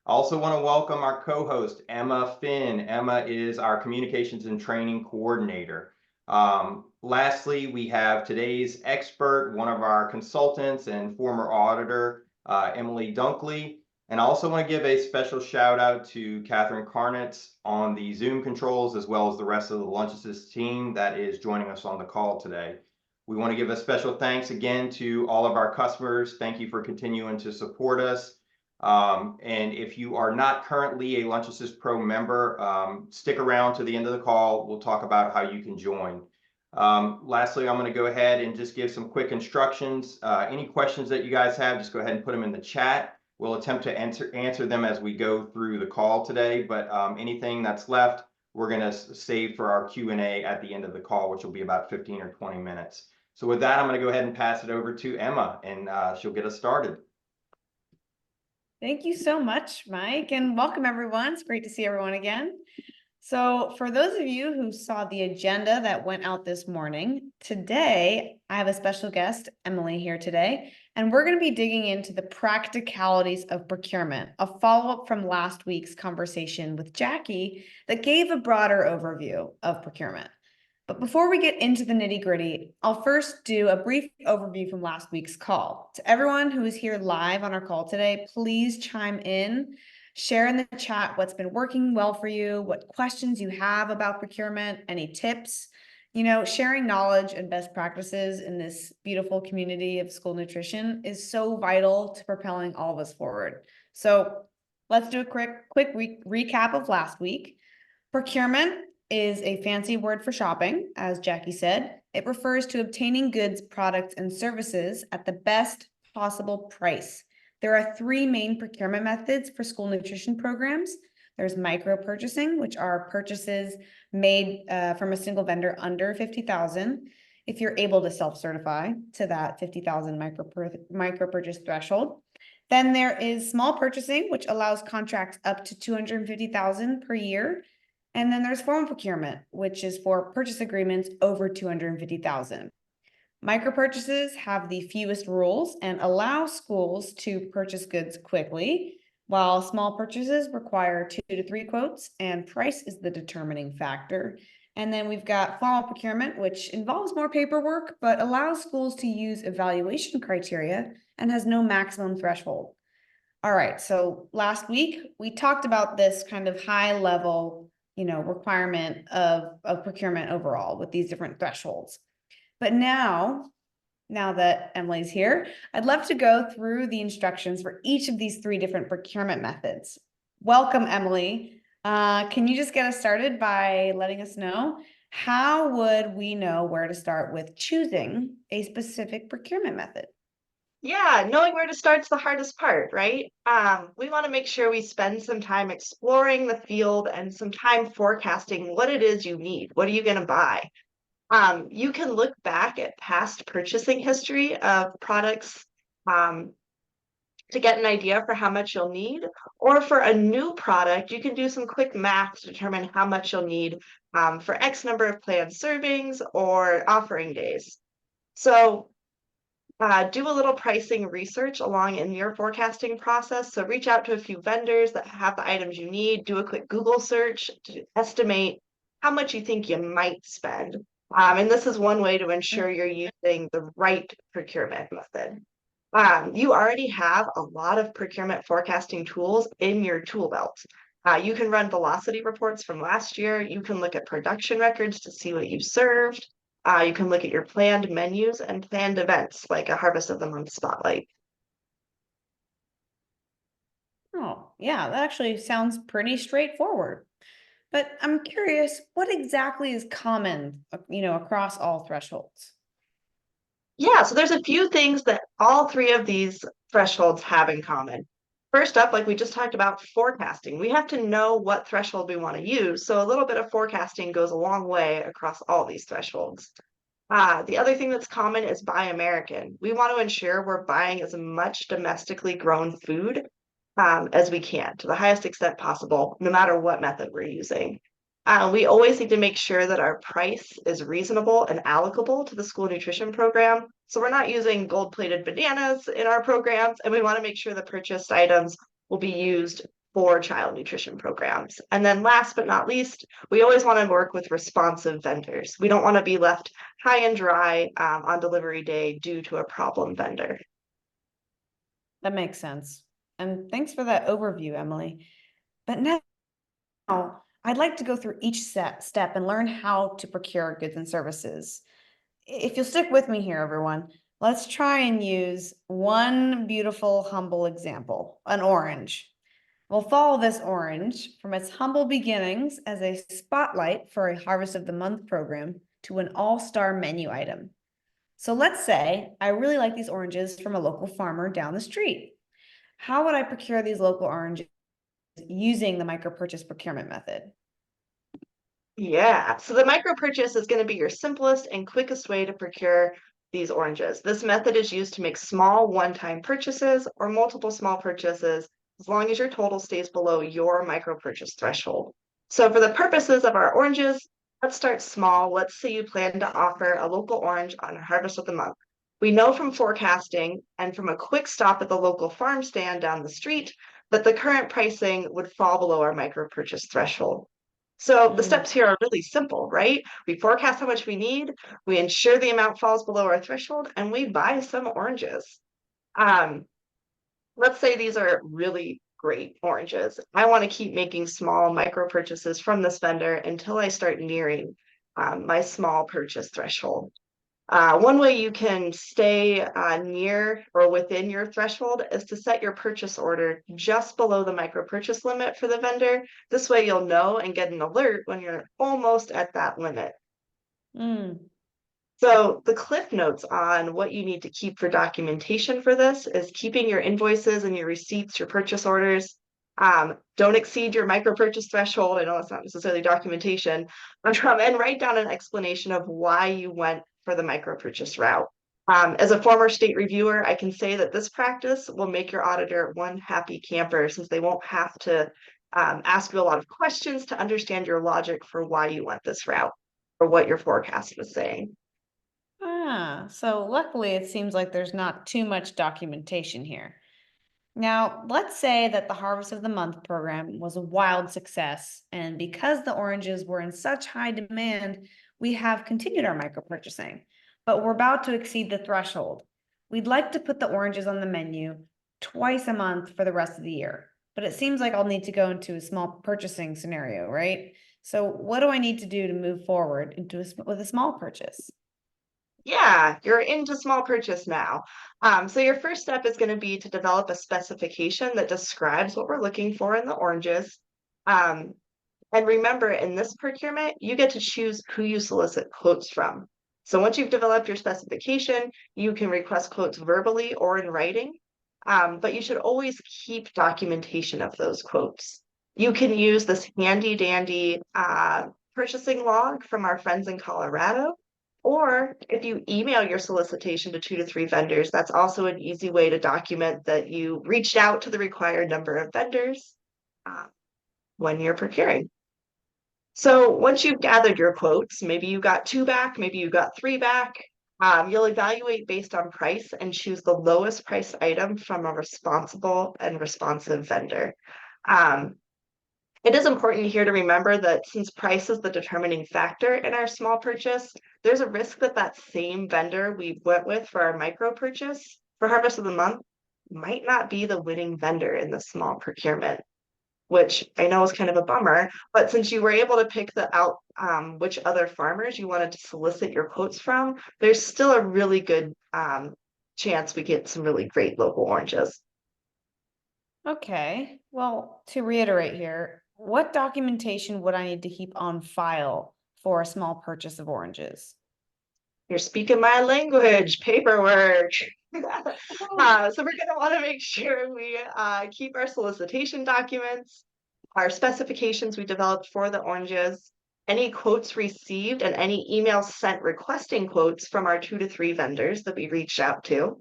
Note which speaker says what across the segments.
Speaker 1: I also want to welcome our co-host, Emma Finn. Emma is our Communications and Training Coordinator. Lastly, we have today's expert, one of our consultants and former auditor, Emily Dunkley. And I also want to give a special shout out to Catherine Carnitz on the Zoom controls, as well as the rest of the LunchAssist team that is joining us on the call today. We want to give a special thanks again to all of our customers. Thank you for continuing to support us. And if you are not currently a LunchAssist Pro member, stick around to the end of the call. We'll talk about how you can join. Lastly, I'm going to go ahead and just give some quick instructions. Any questions that you guys have, just go ahead and put them in the chat. We'll attempt to answer them as we go through the call today, but anything that's left, we're going to save for our Q&A at the end of the call, which will be about 15 or 20 minutes. So with that, I'm going to go ahead and pass it over to Emma, and she'll get us started.
Speaker 2: Thank you so much, Mike, and welcome everyone. It's great to see everyone again. So for those of you who saw the agenda that went out this morning, today I have a special guest, Emily, here today, and we're going to be digging into the practicalities of procurement, a follow-up from last week's conversation with Jackie that gave a broader overview of procurement. But before we get into the nitty-gritty, I'll first do a brief overview from last week's call. To everyone who is here live on our call today, please chime in, share in the chat what's been working well for you, what questions you have about procurement, any tips. Sharing knowledge and best practices in this beautiful community of school nutrition is so vital to propelling all of us forward. So let's do a quick recap of last week. Procurement is a fancy word for shopping, as Jackie said. It refers to obtaining goods, products, and services at the best possible price. There are three main procurement methods for school nutrition programs. There's micro purchasing, which are purchases made from a single vendor under $50,000. If you're able to self-certify to that $50,000 micro purchase threshold. Then there is small purchasing, which allows contracts up to $250,000 per year. And then there's formal procurement, which is for purchase agreements over $250,000. Micro purchases have the fewest rules and allow schools to purchase goods quickly, while small purchases require 2 to 3 quotes, and price is the determining factor. And then we've got formal procurement, which involves more paperwork, but allows schools to use evaluation criteria and has no maximum threshold. All right, so last week we talked about this kind of high level requirement of procurement overall with these different thresholds. But now that Emily's here, I'd love to go through the instructions for each of these 3 different procurement methods. Welcome, Emily. Can you just get us started by letting us know how would we know where to start with choosing a specific procurement method?
Speaker 3: Yeah, knowing where to start's the hardest part, right? We want to make sure we spend some time exploring the field and some time forecasting what it is you need. What are you going to buy? You can look back at past purchasing history of products to get an idea for how much you'll need. Or for a new product, you can do some quick math to determine how much you'll need for X number of planned servings or offering days. So do a little pricing research along in your forecasting process. So reach out to a few vendors that have the items you need. Do a quick Google search to estimate how much you think you might spend. And this is one way to ensure you're using the right procurement method. You already have a lot of procurement forecasting tools in your tool belt. You can run velocity reports from last year. You can look at production records to see what you served. You can look at your planned menus and planned events like a Harvest of the Month spotlight.
Speaker 2: Oh, yeah, that actually sounds pretty straightforward. But I'm curious, what exactly is common, across all thresholds?
Speaker 3: Yeah, so there's a few things that all 3 of these thresholds have in common. First up, like we just talked about, forecasting. We have to know what threshold we want to use, so a little bit of forecasting goes a long way across all these thresholds. The other thing that's common is Buy American. We want to ensure we're buying as much domestically grown food as we can to the highest extent possible, no matter what method we're using. We always need to make sure that our price is reasonable and allocable to the school nutrition program. So we're not using gold-plated bananas in our programs, and we want to make sure the purchased items will be used for child nutrition programs. And then last but not least, we always want to work with responsive vendors. We don't want to be left high and dry on delivery day due to a problem vendor.
Speaker 2: That makes sense. And thanks for that overview, Emily. But now I'd like to go through each step and learn how to procure goods and services. If you'll stick with me here, everyone, let's try and use one beautiful, humble example, an orange. We'll follow this orange from its humble beginnings as a spotlight for a Harvest of the Month program to an all-star menu item. So let's say I really like these oranges from a local farmer down the street. How would I procure these local oranges using the micro purchase procurement method?
Speaker 3: Yeah, so the micro purchase is going to be your simplest and quickest way to procure these oranges. This method is used to make small one-time purchases or multiple small purchases as long as your total stays below your micro purchase threshold. So for the purposes of our oranges, let's start small. Let's say you plan to offer a local orange on Harvest of the Month. We know from forecasting and from a quick stop at the local farm stand down the street that the current pricing would fall below our micro purchase threshold. So the steps here are really simple, right? We forecast how much we need, we ensure the amount falls below our threshold, and we buy some oranges. Let's say these are really great oranges. I want to keep making small micro purchases from this vendor until I start nearing my small purchase threshold. One way you can stay near or within your threshold is to set your purchase order just below the micro purchase limit for the vendor. This way you'll know and get an alert when you're almost at that limit. So the cliff notes on what you need to keep for documentation for this is keeping your invoices and your receipts, your purchase orders. Don't exceed your micro purchase threshold. I know it's not necessarily documentation, and write down an explanation of why you went for the micro purchase route. As a former state reviewer, I can say that this practice will make your auditor one happy camper since they won't have to ask you a lot of questions to understand your logic for why you went this route or what your forecast was saying.
Speaker 2: So luckily it seems like there's not too much documentation here. Now, let's say that the Harvest of the Month program was a wild success, and because the oranges were in such high demand, we have continued our micro purchasing, but we're about to exceed the threshold. We'd like to put the oranges on the menu twice a month for the rest of the year, but it seems like I'll need to go into a small purchasing scenario, right? So what do I need to do to move forward with a small purchase?
Speaker 3: Yeah, you're into small purchase now. So your first step is going to be to develop a specification that describes what we're looking for in the oranges. And remember, in this procurement, you get to choose who you solicit quotes from. So once you've developed your specification, you can request quotes verbally or in writing, but you should always keep documentation of those quotes. You can use this handy dandy purchasing log from our friends in Colorado. Or if you email your solicitation to 2 to 3 vendors, that's also an easy way to document that you reached out to the required number of vendors when you're procuring. So once you've gathered your quotes, maybe you got 2 back, maybe you got 3 back, you'll evaluate based on price and choose the lowest priced item from a responsible and responsive vendor. It is important here to remember that since price is the determining factor in our small purchase, there's a risk that that same vendor we went with for our micro purchase for Harvest of the Month might not be the winning vendor in the small procurement, which I know is kind of a bummer. But since you were able to pick out which other farmers you wanted to solicit your quotes from, there's still a really good chance we get some really great local oranges.
Speaker 2: Okay, well, to reiterate here, what documentation would I need to keep on file for a small purchase of oranges?
Speaker 3: You're speaking my language, paperwork. So we're going to want to make sure we keep our solicitation documents, our specifications we developed for the oranges, any quotes received, and any emails sent requesting quotes from our 2 to 3 vendors that we reached out to.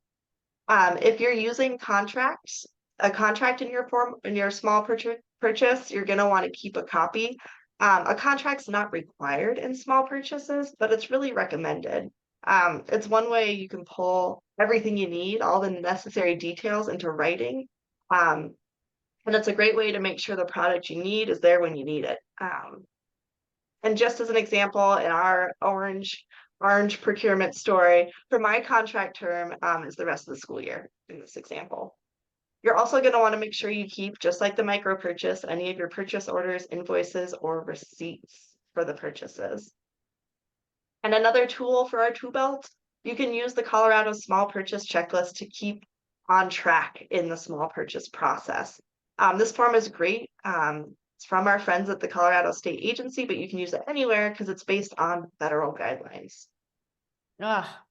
Speaker 3: If you're using a contract in your small purchase, you're going to want to keep a copy. A contract's not required in small purchases, but it's really recommended. It's one way you can pull everything you need, all the necessary details into writing. And it's a great way to make sure the product you need is there when you need it. And just as an example, in our orange procurement story, for my contract term is the rest of the school year in this example. You're also going to want to make sure you keep, just like the micro purchase, any of your purchase orders, invoices, or receipts for the purchases. And another tool for our tool belt, you can use the Colorado Small Purchase Checklist to keep on track in the small purchase process. This form is great. It's from our friends at the Colorado State Agency, but you can use it anywhere because it's based on federal guidelines.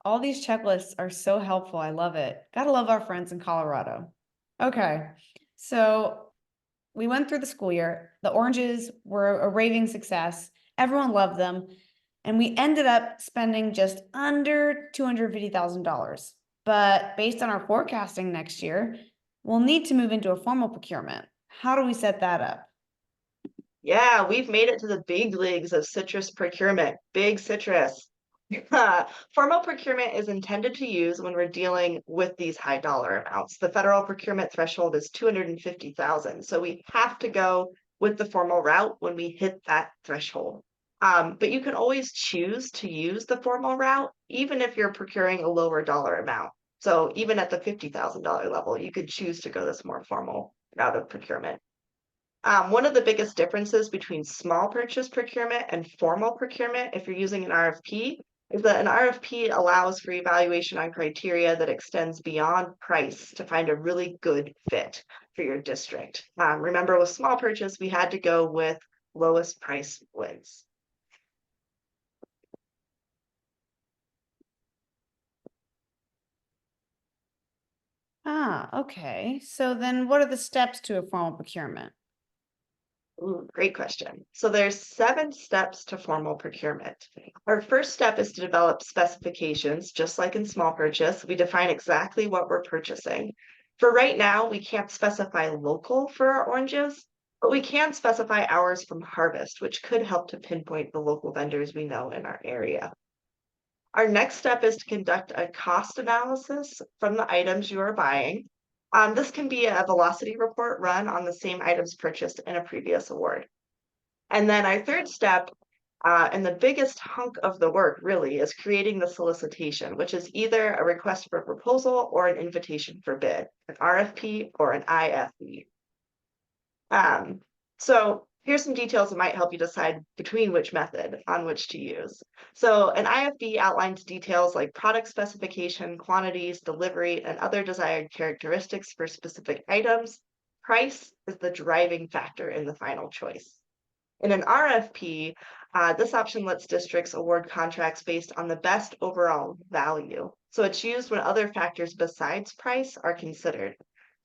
Speaker 2: All these checklists are so helpful. I love it. Gotta love our friends in Colorado. Okay, so we went through the school year. The oranges were a raving success. Everyone loved them. And we ended up spending just under $250,000. But based on our forecasting next year, we'll need to move into a formal procurement. How do we set that up?
Speaker 3: Yeah, we've made it to the big leagues of citrus procurement. Big citrus. Formal procurement is intended to use when we're dealing with these high dollar amounts. The federal procurement threshold is $250,000, so we have to go with the formal route when we hit that threshold. But you can always choose to use the formal route, even if you're procuring a lower dollar amount. So even at the $50,000 level, you could choose to go this more formal route of procurement. One of the biggest differences between small purchase procurement and formal procurement, if you're using an RFP, is that an RFP allows for evaluation on criteria that extends beyond price to find a really good fit for your district. Remember, with small purchase, we had to go with lowest price wins.
Speaker 2: Okay. So then what are the steps to a formal procurement?
Speaker 3: Ooh, great question. So there's 7 steps to formal procurement. Our first step is to develop specifications, just like in small purchase. We define exactly what we're purchasing. For right now, we can't specify local for our oranges, but we can specify hours from harvest, which could help to pinpoint the local vendors we know in our area. Our next step is to conduct a cost analysis from the items you are buying. This can be a velocity report run on the same items purchased in a previous award. And then our third step, and the biggest hunk of the work really, is creating the solicitation, which is either a request for proposal or an invitation for bid, an RFP or an IFP. So here's some details that might help you decide between which method on which to use. So an IFB outlines details like product specification, quantities, delivery, and other desired characteristics for specific items. Price is the driving factor in the final choice. In an RFP, this option lets districts award contracts based on the best overall value. So it's used when other factors besides price are considered.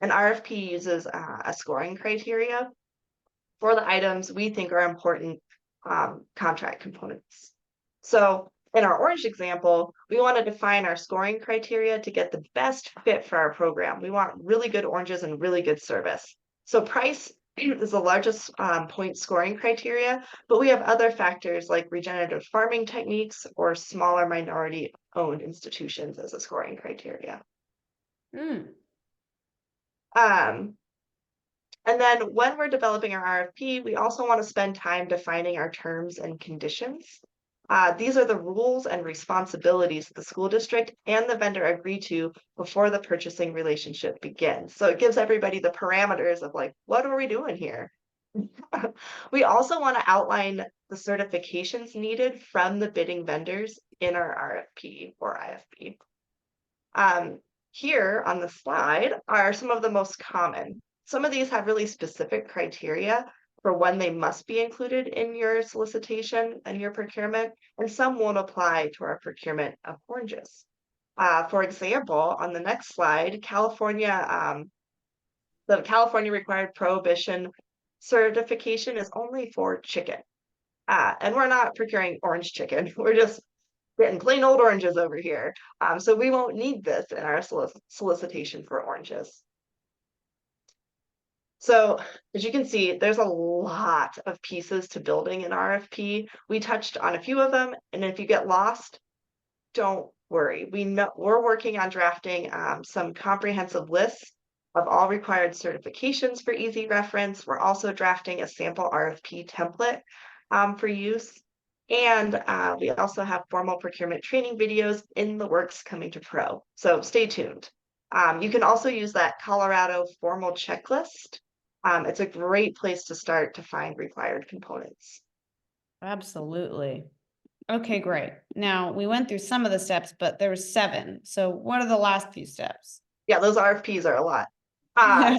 Speaker 3: An RFP uses a scoring criteria for the items we think are important contract components. So in our orange example, we want to define our scoring criteria to get the best fit for our program. We want really good oranges and really good service. So price is the largest point scoring criteria, but we have other factors like regenerative farming techniques or smaller minority owned institutions as a scoring criteria. And then when we're developing our RFP, we also want to spend time defining our terms and conditions. These are the rules and responsibilities the school district and the vendor agree to before the purchasing relationship begins. So it gives everybody the parameters of like, what are we doing here? We also want to outline the certifications needed from the bidding vendors in our RFP or IFP. Here on the slide are some of the most common. Some of these have really specific criteria for when they must be included in your solicitation and your procurement, and some won't apply to our procurement of oranges. For example, on the next slide, the California required prohibition certification is only for chicken. And we're not procuring orange chicken. We're just getting plain old oranges over here. So we won't need this in our solicitation for oranges. So as you can see, there's a lot of pieces to building an RFP. We touched on a few of them, and if you get lost, don't worry. We're working on drafting some comprehensive lists of all required certifications for easy reference. We're also drafting a sample RFP template for use. And we also have formal procurement training videos in the works coming to Pro. So stay tuned. You can also use that Colorado formal checklist. It's a great place to start to find required components.
Speaker 2: Absolutely. Okay, great. Now we went through some of the steps, but there was 7. So what are the last few steps?
Speaker 3: Yeah, those RFPs are a lot.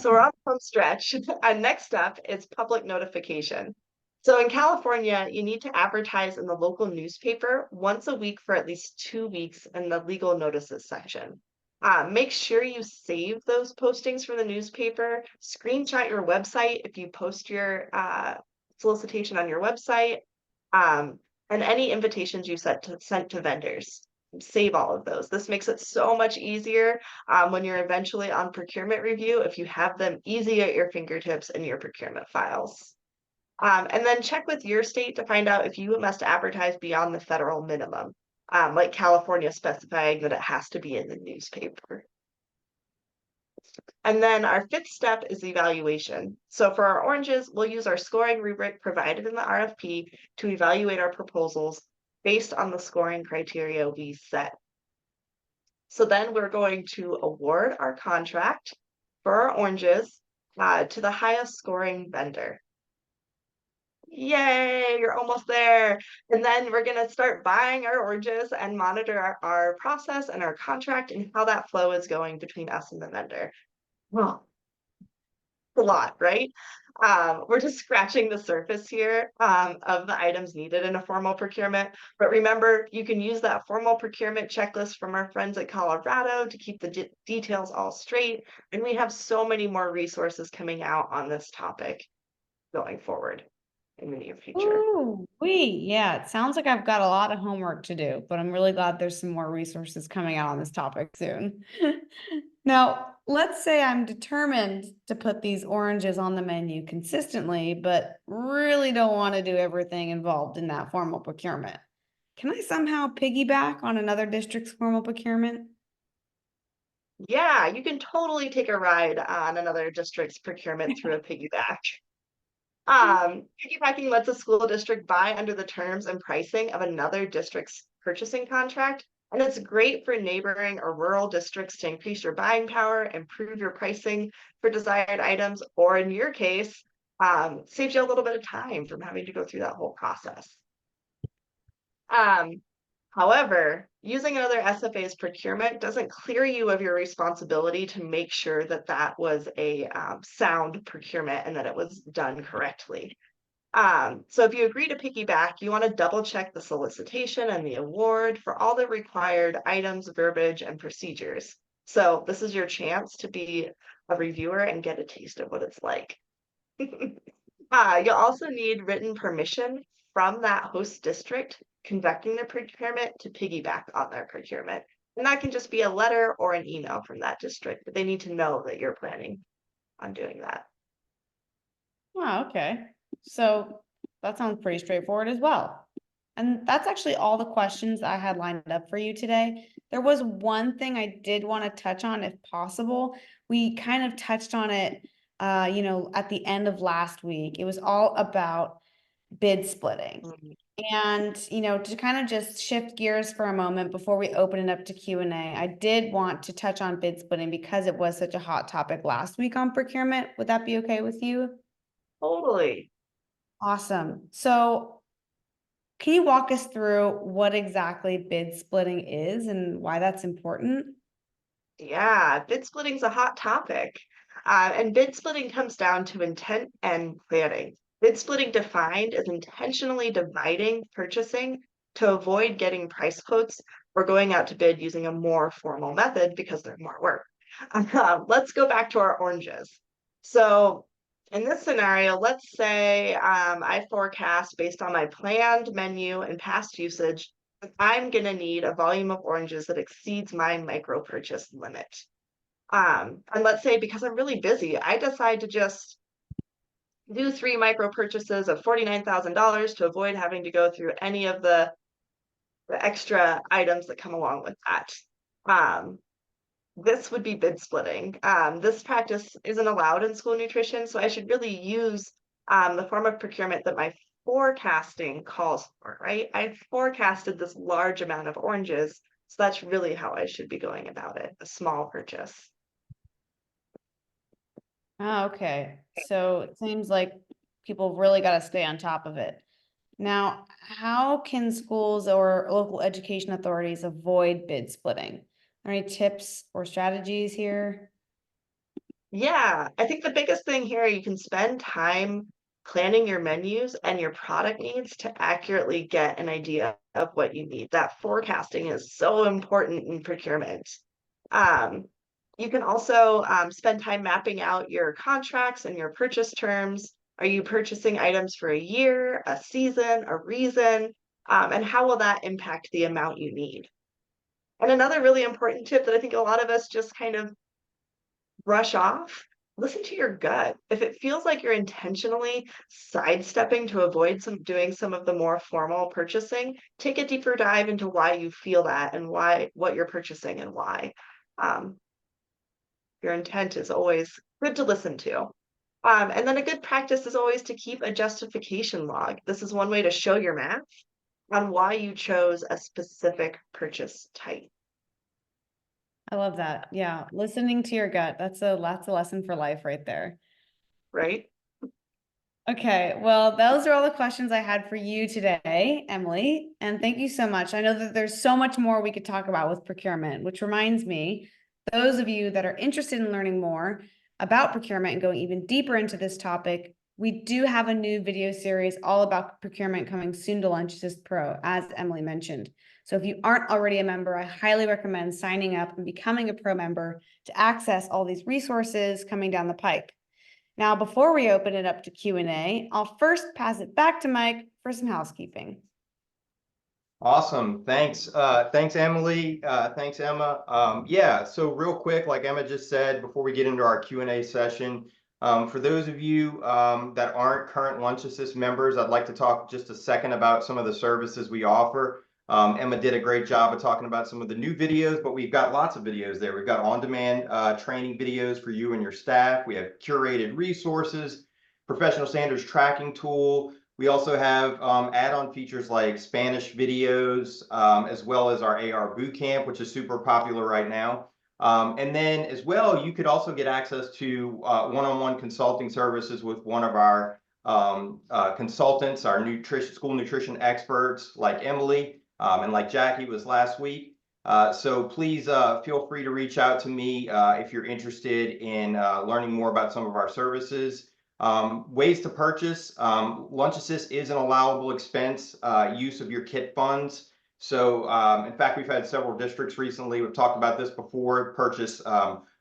Speaker 3: So we're on the home stretch. Next up is public notification. So in California, you need to advertise in the local newspaper once a week for at least 2 weeks in the legal notices section. Make sure you save those postings from the newspaper, screenshot your website if you post your solicitation on your website, and any invitations you sent to vendors. Save all of those. This makes it so much easier when you're eventually on procurement review if you have them easy at your fingertips in your procurement files. And then check with your state to find out if you must advertise beyond the federal minimum, like California specifying that it has to be in the newspaper. And then our 5th step is evaluation. So for our oranges, we'll use our scoring rubric provided in the RFP to evaluate our proposals based on the scoring criteria we set. So then we're going to award our contract for our oranges to the highest scoring vendor. Yay, you're almost there. And then we're going to start buying our oranges and monitor our process and our contract and how that flow is going between us and the vendor. Well, a lot, right? We're just scratching the surface here of the items needed in a formal procurement. But remember, you can use that formal procurement checklist from our friends at Colorado to keep the details all straight. And we have so many more resources coming out on this topic going forward in the near future.
Speaker 2: Ooh, yeah, it sounds like I've got a lot of homework to do, but I'm really glad there's some more resources coming out on this topic soon. Now, let's say I'm determined to put these oranges on the menu consistently, but really don't want to do everything involved in that formal procurement. Can I somehow piggyback on another district's formal procurement?
Speaker 3: Yeah, you can totally take a ride on another district's procurement through a piggyback. Piggybacking lets a school district buy under the terms and pricing of another district's purchasing contract. And it's great for neighboring or rural districts to increase your buying power, improve your pricing for desired items, or in your case, saves you a little bit of time from having to go through that whole process. However, using another SFA's procurement doesn't clear you of your responsibility to make sure that that was a sound procurement and that it was done correctly. So if you agree to piggyback, you want to double check the solicitation and the award for all the required items, verbiage, and procedures. So this is your chance to be a reviewer and get a taste of what it's like. You'll also need written permission from that host district conducting the procurement to piggyback on their procurement. And that can just be a letter or an email from that district, but they need to know that you're planning on doing that.
Speaker 2: Oh, okay. So that sounds pretty straightforward as well. And that's actually all the questions I had lined up for you today. There was one thing I did want to touch on, if possible. We kind of touched on it, at the end of last week. It was all about bid splitting. And, to kind of just shift gears for a moment before we open it up to Q&A, I did want to touch on bid splitting because it was such a hot topic last week on procurement. Would that be okay with you?
Speaker 3: Totally.
Speaker 2: Awesome. So can you walk us through what exactly bid splitting is and why that's important?
Speaker 3: Yeah, bid splitting is a hot topic. And bid splitting comes down to intent and planning. Bid splitting defined is intentionally dividing purchasing to avoid getting price quotes or going out to bid using a more formal method because they're more work. Let's go back to our oranges. So in this scenario, let's say I forecast based on my planned menu and past usage, I'm going to need a volume of oranges that exceeds my micro purchase limit. And let's say because I'm really busy, I decide to just do 3 micro purchases of $49,000 to avoid having to go through any of the extra items that come along with that. this would be bid splitting. This practice isn't allowed in school nutrition, so I should really use the form of procurement that my forecasting calls for, right? I forecasted this large amount of oranges, so that's really how I should be going about it, a small purchase.
Speaker 2: Ah, okay. So it seems like people really got to stay on top of it. Now, how can schools or local education authorities avoid bid splitting? Are any tips or strategies here?
Speaker 3: Yeah, I think the biggest thing here, you can spend time planning your menus and your product needs to accurately get an idea of what you need. That forecasting is so important in procurement. Um, you can also spend time mapping out your contracts and your purchase terms. Are you purchasing items for a year, a season, a reason? And how will that impact the amount you need? And another really important tip that I think a lot of us just kind of brush off, listen to your gut. If it feels like you're intentionally sidestepping to avoid doing some of the more formal purchasing, take a deeper dive into why you feel that and what you're purchasing and why. Um, your intent is always good to listen to. And then a good practice is always to keep a justification log. This is one way to show your math on why you chose a specific purchase type,
Speaker 2: I love that. Yeah, listening to your gut. That's a lesson for life right there.
Speaker 3: right?
Speaker 2: Okay, well, those are all the questions I had for you today, Emily, and thank you so much. I know that there's so much more we could talk about with procurement, which reminds me, those of you that are interested in learning more about procurement and going even deeper into this topic, we do have a new video series all about procurement coming soon to LunchAssist Pro, as Emily mentioned. So if you aren't already a member, I highly recommend signing up and becoming a pro member to access all these resources coming down the pike. Now, before we open it up to Q&A, I'll first pass it back to Mike for some housekeeping.
Speaker 1: Awesome. Thanks. Thanks, Emily. Thanks, Emma. Yeah, so real quick, like Emma just said, before we get into our Q&A session, for those of you that aren't current Lunch Assist members, I'd like to talk just a second about some of the services we offer. Emma did a great job of talking about some of the new videos, but we've got lots of videos there. We've got on-demand training videos for you and your staff. We have curated resources, professional standards tracking tool. We also have add-on features like Spanish videos, as well as our AR Bootcamp, which is super popular right now. And then as well, you could also get access to one-on-one consulting services with one of our consultants, our school nutrition experts like Emily and like Jackie was last week. So please feel free to reach out to me if you're interested in learning more about some of our services. Ways to purchase. LunchAssist is an allowable expense use of your kit funds. So in fact, we've had several districts recently, we've talked about this before, purchase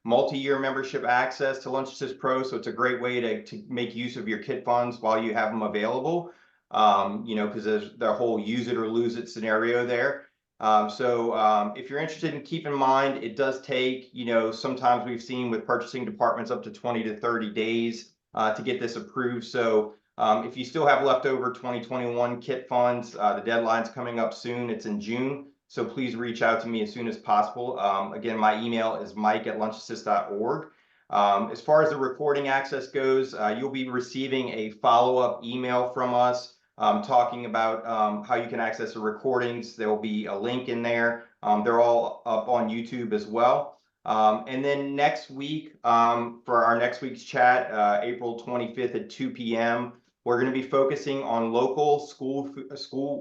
Speaker 1: multi-year membership access to LunchAssist Pro. So it's a great way to make use of your kit funds while you have them available, you know, because there's the whole use it or lose it scenario there. If you're interested, in keep in mind, it does take, you know, sometimes we've seen with purchasing departments up to 20 to 30 days to get this approved. So if you still have leftover 2021 kit funds, the deadline's coming up soon. It's in June. So please reach out to me as soon as possible. Again, my email is mike@lunchassist.org. As far as the recording access goes, you'll be receiving a follow-up email from us talking about how you can access the recordings. There will be a link in there. They're all up on YouTube as well. And then next week, for our next week's chat, April 25th at 2 p.m., we're going to be focusing on local school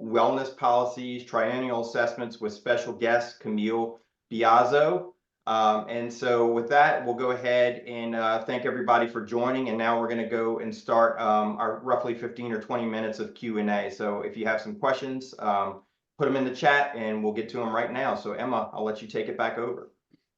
Speaker 1: wellness policies, triennial assessments with special guest Camille Biazzo. And so with that, we'll go ahead and thank everybody for joining. And now we're going to go and start our roughly 15 or 20 minutes of Q&A. So if you have some questions, put them in the chat and we'll get to them right now. So Emma, I'll let you take it back over.